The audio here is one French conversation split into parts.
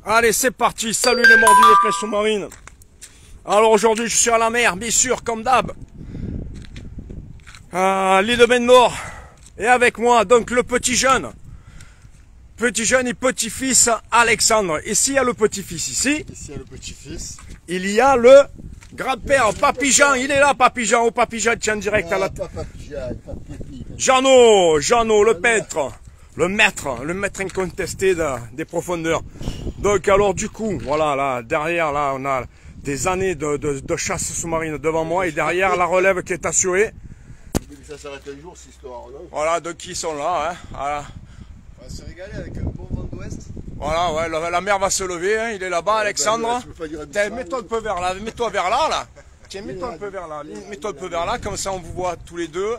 Allez, c'est parti. Salut les mordus des pêches sous-marines. Alors aujourd'hui, je suis à la mer, bien sûr, comme d'hab. L'île de Bendor. Et avec moi, donc, le petit jeune. Petit jeune et petit-fils Alexandre. Ici, il y a le petit-fils. Ici, il y a le petit-fils. Il y a le grand-père, Papy Jean. Il est là, Papy Jean. Oh, Papy Jean, tiens, direct à la tête. Jeannot, le peintre. Le maître incontesté des profondeurs. Donc alors du coup, voilà, là, derrière, là, on a des années de chasse sous-marine devant moi et derrière la relève qui est assurée. Ça s'arrête un jour, cette histoire-là. Voilà, donc ils sont là, hein. Voilà. On va se régaler avec un bon vent d'ouest. Voilà, ouais, la mer va se lever, hein. Il est là-bas, Alexandre. Mets-toi un peu vers là, mets-toi vers là, là. Tiens, mets-toi un peu vers là, mets-toi un peu vers là, comme ça on vous voit tous les deux.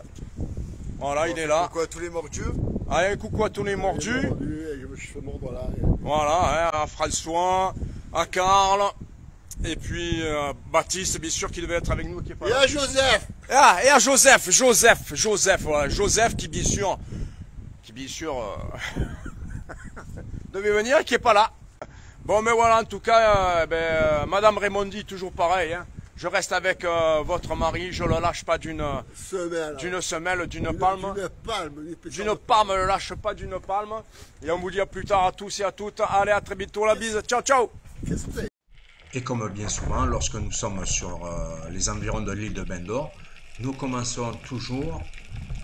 Voilà, il est là. Coucou à tous les mordus. Allez, coucou à tous les mordus. Je me suis fait mordre là. Voilà, hein, à François, à Karl, et puis Baptiste, bien sûr, qui devait être avec nous. Qui est pas et là. à Joseph. Et à Joseph, voilà, Joseph qui bien sûr devait venir, qui est pas là. Bon, mais voilà, en tout cas, Madame Raimondi, toujours pareil, hein. Je reste avec votre mari, je le lâche pas d'une semelle, d'une palme. D'une palme, ne lâche pas d'une palme. Et on vous dit à plus tard à tous et à toutes. Allez, à très bientôt, la bise. Ciao, ciao. Et comme bien souvent, lorsque nous sommes sur les environs de l'île de Bendor, nous commençons toujours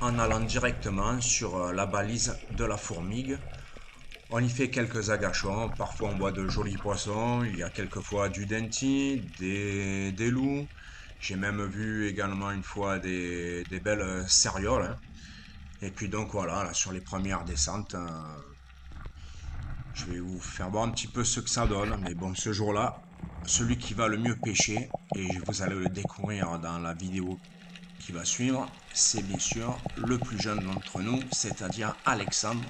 en allant directement sur la balise de la fourmigue. On y fait quelques agachons, parfois on voit de jolis poissons, il y a quelquefois du denti, des loups. J'ai même vu également une fois des belles cérioles. Hein. Et puis donc voilà, là, sur les premières descentes, je vais vous faire voir un petit peu ce que ça donne. Mais bon, ce jour-là, celui qui va le mieux pêcher, et vous allez le découvrir dans la vidéo qui va suivre, c'est bien sûr le plus jeune d'entre nous, c'est-à-dire Alexandre.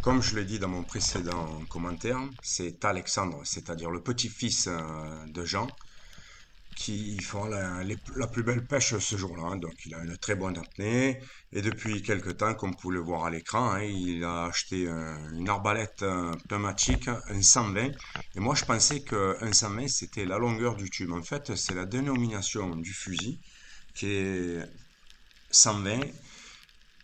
Comme je l'ai dit dans mon précédent commentaire, c'est Alexandre, c'est-à-dire le petit-fils de Jean, qui fera la plus belle pêche ce jour-là. Donc il a une très bonne apnée, et depuis quelque temps, comme vous pouvez le voir à l'écran, hein, il a acheté une arbalète pneumatique, un 120, et moi je pensais qu'un 120 c'était la longueur du tube. En fait, c'est la dénomination du fusil, qui est 120,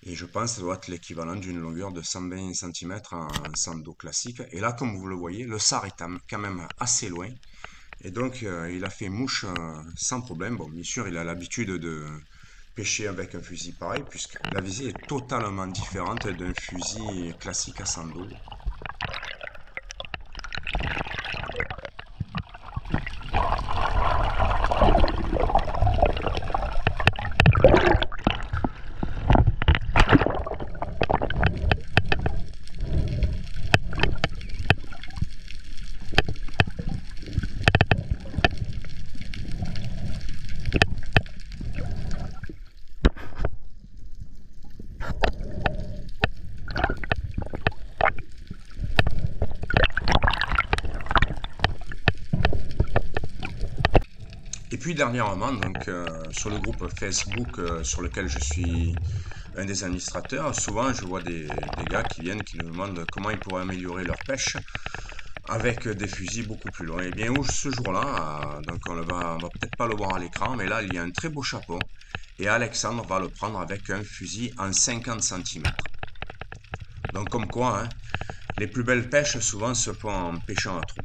et je pense que ça doit être l'équivalent d'une longueur de 120 cm en sando classique. Et là, comme vous le voyez, le SAR est quand même assez loin. Et donc, il a fait mouche sans problème. Bon, bien sûr, il a l'habitude de pêcher avec un fusil pareil, puisque la visée est totalement différente d'un fusil classique à sando. Et puis dernièrement, donc, sur le groupe Facebook sur lequel je suis un des administrateurs, souvent je vois des gars qui viennent, qui nous demandent comment ils pourraient améliorer leur pêche avec des fusils beaucoup plus longs. Et bien ce jour-là, donc on va peut-être pas le voir à l'écran, mais là il y a un très beau chapeau, et Alexandre va le prendre avec un fusil en 50 cm. Donc comme quoi, hein, les plus belles pêches souvent se font en pêchant à trous.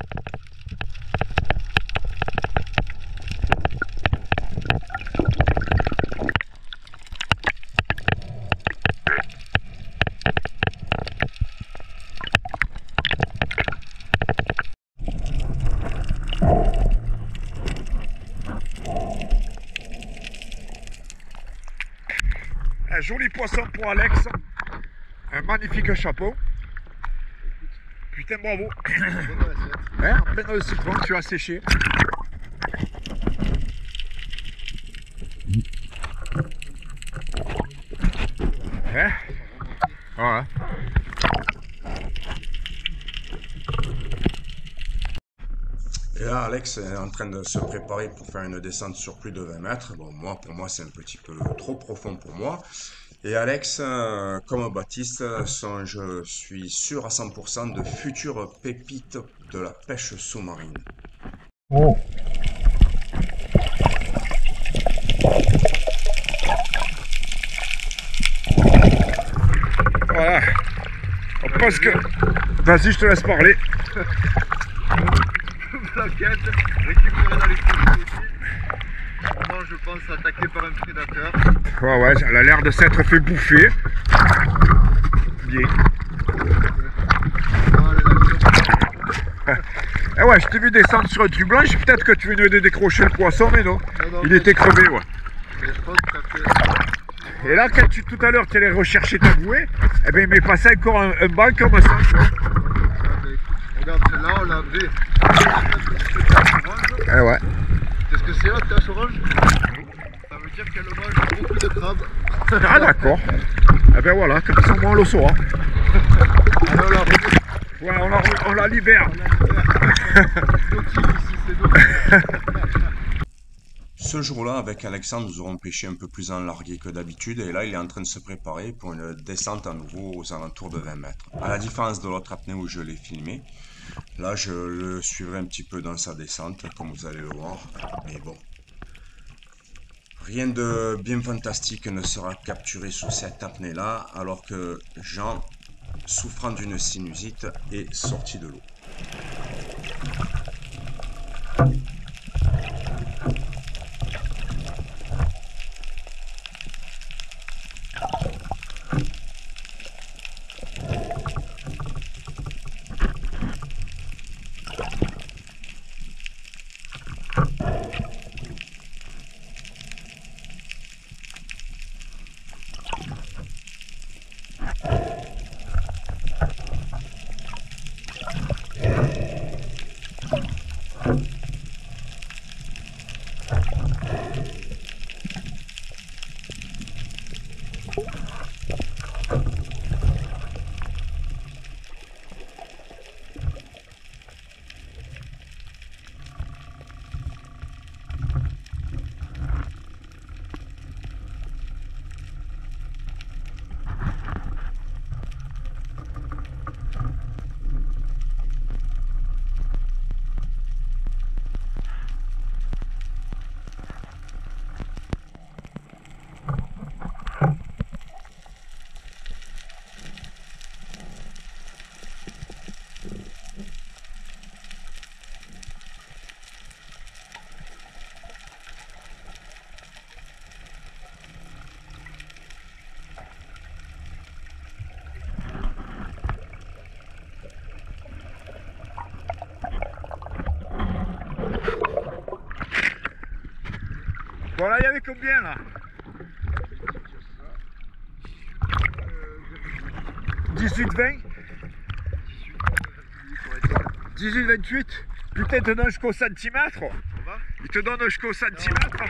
Un joli poisson pour Alex. un magnifique chapeau. Putain, bravo. Hein, en plein dans le citron, tu as séché. Hein? Voilà. Et là, Alex est en train de se préparer pour faire une descente sur plus de 20 mètres. Bon, pour moi, c'est un petit peu trop profond pour moi. Et Alex, comme Baptiste, sont, je suis sûr à 100% de futures pépites de la pêche sous-marine. Oh. Voilà. On pense que... Vas-y, je te laisse parler. Plaquette, récupérée dans les couches aussi. Vraiment, je pense attaqué par un prédateur. Ouais, elle a l'air de s'être fait bouffer. Bien. Eh ouais, je t'ai vu descendre sur un truc blanche, peut-être que tu venais de décrocher le poisson, mais non. Il était crevé, ouais. Mais je pense que ça fait... Et là, quand tout à l'heure tu allais rechercher ta bouée, eh ben il m'est passé encore un banc comme ça. Regarde, celle-là, on l'a vu. Eh ouais. Qu'est-ce que c'est la tache orange? Ça veut dire qu'elle mange beaucoup de crabes. Ah d'accord. Eh ben voilà, comme ça on le saura. Alors on la remet. Ouais, on la libère. Ce jour-là, avec Alexandre, nous aurons pêché un peu plus en largué que d'habitude. Et là, il est en train de se préparer pour une descente à nouveau aux alentours de 20 mètres. À la différence de l'autre apnée où je l'ai filmé, là, je le suivrai un petit peu dans sa descente, comme vous allez le voir. Mais bon, rien de bien fantastique ne sera capturé sous cette apnée-là, alors que Jean, souffrant d'une sinusite, est sorti de l'eau. Bon là, il y avait combien là? 18-20? 18-28? Putain, il te donne jusqu'au centimètre? Il te donne jusqu'au centimètre?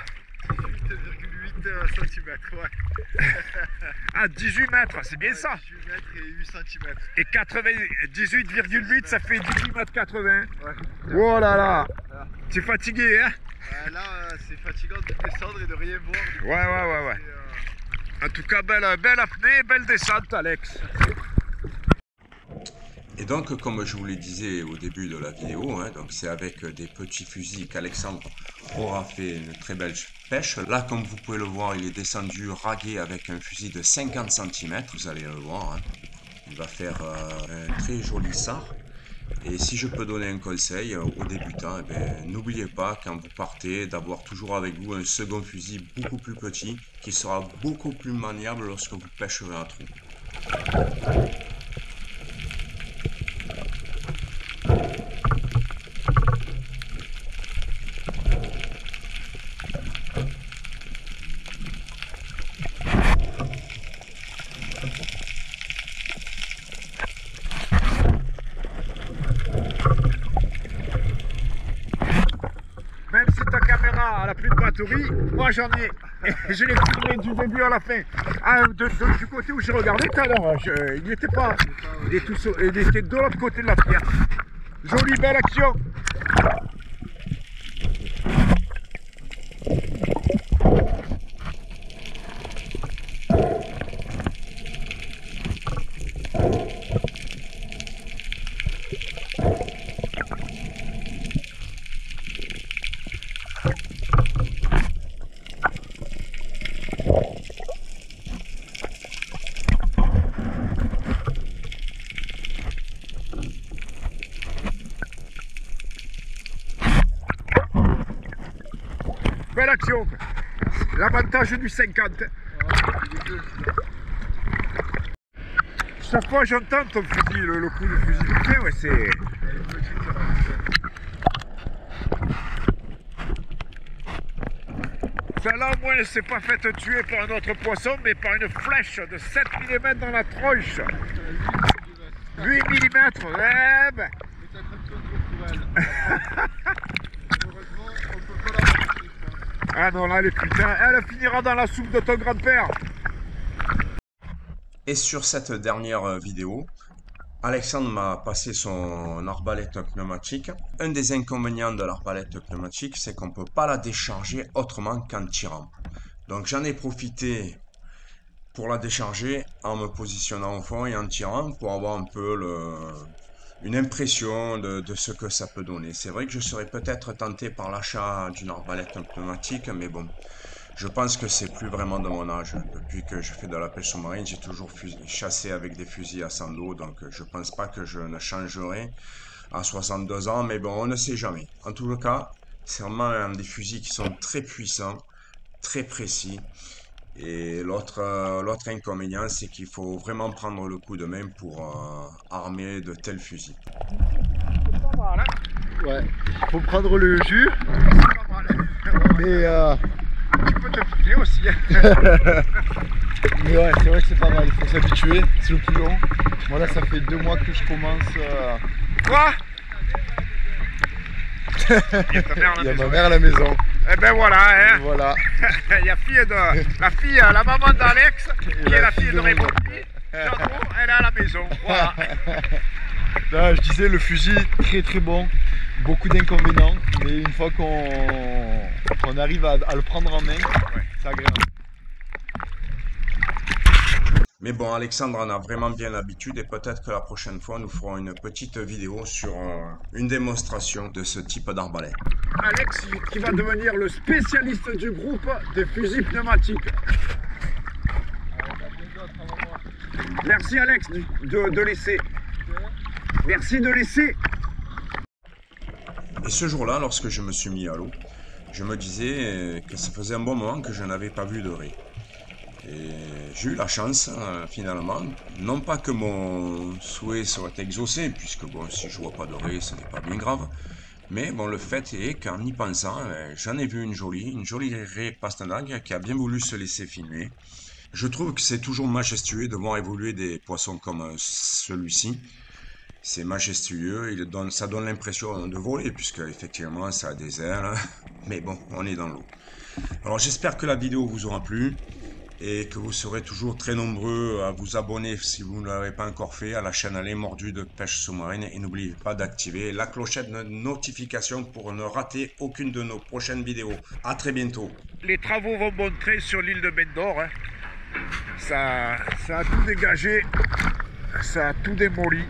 18,8 cm, ouais. Ah, 18 mètres, c'est bien ça? 18 mètres et 8 cm. Et 18,8, ça fait 18 mètres 80. Ouais. Oh là là! Tu es fatigué, hein? Là, c'est fatigant de descendre et de rien voir. Ouais. En tout cas, belle apnée, belle descente, Alex. Et donc, comme je vous le disais au début de la vidéo, hein, donc c'est avec des petits fusils qu'Alexandre aura fait une très belle pêche. Là, comme vous pouvez le voir, il est descendu ragué avec un fusil de 50 cm, vous allez le voir. Hein. Il va faire un très joli sard. Et si je peux donner un conseil aux débutants, eh ben, n'oubliez pas quand vous partez d'avoir toujours avec vous un second fusil beaucoup plus petit qui sera beaucoup plus maniable lorsque vous pêcherez à trou. batterie, moi j'en ai. Et je l'ai filmé du début à la fin. Ah, du côté où j'ai regardé tout à l'heure, il n'était pas. Il était de l'autre côté de la pierre. Jolie belle action. Belle action. L'avantage du 50. Chaque fois j'entends ton fusil, le coup de fusil. Putain, ouais, c'est... Celle-là au moins elle s'est pas faite tuer par un autre poisson, mais par une flèche de 7 mm dans la tronche. 8 mm, ouais, ben... Peut-être un peu trop pour elle. Heureusement, on peut pas la ramasser. Ah non, là, les putains, elle finira dans la soupe de ton grand-père. Et sur cette dernière vidéo, Alexandre m'a passé son arbalète pneumatique. Un des inconvénients de l'arbalète pneumatique, c'est qu'on ne peut pas la décharger autrement qu'en tirant. Donc j'en ai profité pour la décharger en me positionnant au fond et en tirant pour avoir un peu une impression de ce que ça peut donner. C'est vrai que je serais peut-être tenté par l'achat d'une arbalète pneumatique, mais bon, je pense que c'est plus vraiment de mon âge. Depuis que je fais de la pêche sous-marine, j'ai toujours chassé avec des fusils à sando, donc je pense pas que je ne changerai à 62 ans, mais bon, on ne sait jamais. En tout cas, c'est vraiment des fusils qui sont très puissants, très précis. Et l'autre inconvénient, c'est qu'il faut vraiment prendre le coup de main pour armer de tels fusils. C'est pas mal, hein? Ouais, faut prendre le jus. C'est pas mal. Mais Tu peux te piquer aussi. mais ouais, c'est vrai que c'est pas mal, il faut s'habituer, c'est le plus long. Moi là, ça fait 2 mois que je commence. Quoi? Il y a ma mère à la maison. Eh ben voilà, hein. Voilà. Il y a la maman d'Alex, qui est la fille de Raymond. Janot, elle est à la maison. Voilà. Là, je disais, le fusil, très très bon. Beaucoup d'inconvénients, mais une fois qu'on arrive à le prendre en main, ouais, c'est agréable. Mais bon, Alexandre en a vraiment bien l'habitude et peut-être que la prochaine fois, nous ferons une petite vidéo sur une démonstration de ce type d'arbalète. Alex qui va devenir le spécialiste du groupe des fusils pneumatiques. Merci Alex de laisser. Merci de laisser. Et ce jour-là, lorsque je me suis mis à l'eau, je me disais que ça faisait un bon moment que je n'avais pas vu de raie. Et j'ai eu la chance, finalement, non pas que mon souhait soit exaucé, puisque bon, si je vois pas de raie, ce n'est pas bien grave, mais bon, le fait est qu'en y pensant, j'en ai vu une jolie raie pastenague qui a bien voulu se laisser filmer. Je trouve que c'est toujours majestueux de voir évoluer des poissons comme celui-ci. C'est majestueux, ça donne l'impression de voler, puisque effectivement ça a des ailes, mais bon, on est dans l'eau. Alors j'espère que la vidéo vous aura plu, et que vous serez toujours très nombreux à vous abonner si vous ne l'avez pas encore fait à la chaîne Les Mordus de Pêche Sous-Marine, et n'oubliez pas d'activer la clochette de notification pour ne rater aucune de nos prochaines vidéos. À très bientôt. Les travaux vont montrer sur l'île de Bendor, hein. Ça a tout dégagé, ça a tout démoli.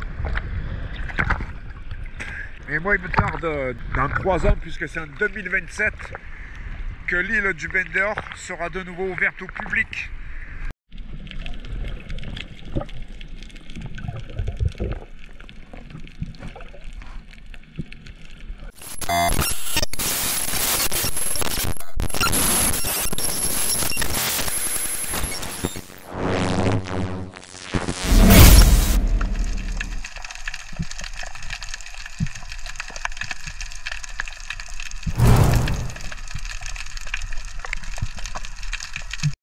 Et moi il me tarde dans 3 ans, puisque c'est en 2027 que l'île du Bendor sera de nouveau ouverte au public.